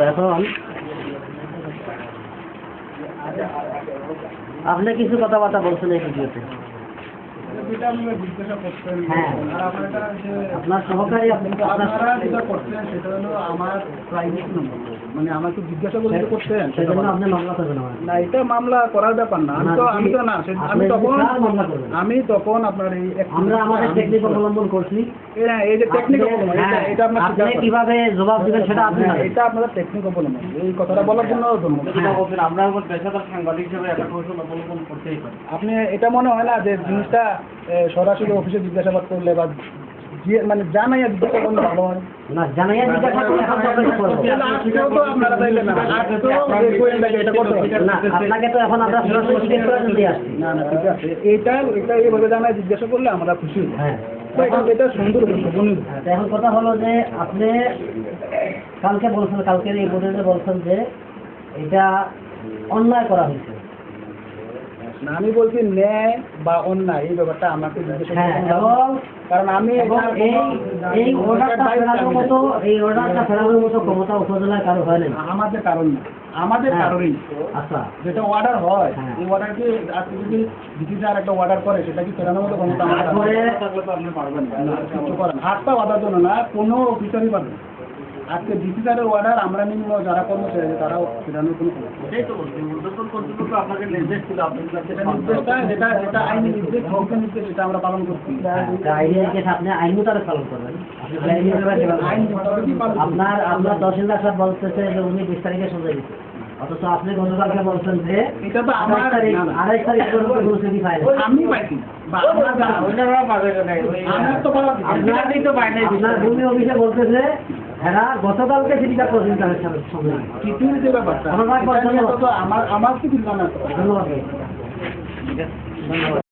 এখন আপনি কিছু কথাবার্তা বলছেন এই ভিডিওতে। আপনার সহকারী আপনারা যেটা করছেন সেটা হলো আমার প্রাইভেট নম্বর, মানে আমাকে জিজ্ঞাসা করে করছেন সেজন্য আপনি মামলা করবেন না। এটা মামলা করার ব্যাপার না। আমি তখন আপনার এই আমরা আমাদের টেকনিক অবলম্বন করছি। এই যে টেকনিক এটা আপনার কিভাবে জবাব দিবেন সেটা আপনি এটা আপনারা টেকনিক অবলম্বন, এই কথাটা বলার জন্য ধন্যবাদ। আমরা পেশাদার সাংবাদিক হিসেবে একটা কৌশল অবলম্বন করতেই পারি। আপনি এটা মনে হয় না যে জিনিসটা সরাসরি অফিসে জিজ্ঞাসাবাদ করলে বা মানে জানাইয়া জিজ্ঞাসা করলে ভালো হয় না? জানাইয়া জিজ্ঞাসা করলে আপনাকে তো এখন আমরা সরাসরি আসছি। না না, ঠিক আছে, এটা এইভাবে জানাই জিজ্ঞাসা করলে আমরা খুশি হই। হ্যাঁ, এটা সুন্দর। এখন কথা হলো যে আপনি কালকে বলছেন, কালকের এই বোর্ডে বলছেন যে এটা অন্যায় করা হয়েছে। আমি বলছি ন্যায় বা অন্যায় এই ব্যাপারটা আমাকে জিজ্ঞাসা কারণ আমি এই অর্ডারটা ফেরানোর মতো ক্ষমতা উপজেলায় কারো হয় না। আমাদের কারণ না, আমাদের কারণেই। আচ্ছা, যেটা অর্ডার হয় এই অর্ডারকে আজকে যদি ডিসি স্যার একটা অর্ডার করে সেটা কি ফেরানোর মতো ক্ষমতা আমাদের থাকলে তো আপনি পারবেন না। কিছু করেন হাতটা বাঁধার জন্য না, কোনো অফিসারই পারবেন। আজকে ডিসি স্যারের অর্ডার আমরা নিম্ন যারা কর্মচারী তারাও ফেরানোর কোনো আপনাকে নির্দেশ ছিল, যেটা আইনি নির্দেশ সেটা আমরা পালন করছি। আপনি আইন মোতাবেক পালন করবেন। আপনার তহসিলদার সাহেব বলতেছে যে উনি 20 তারিখে সজাই দিচ্ছে, অথচ আপনি গতকালকে বলছেন যে এটা তো 28 তারিখ আমি পাইছি। আপনার ভূমি অফিসে বলতেছে এরা গতকালকে চিঠিটা করছেন তাদের সঙ্গে চিঠির যে ব্যাপারটা আমার কি ধন্যবাদ।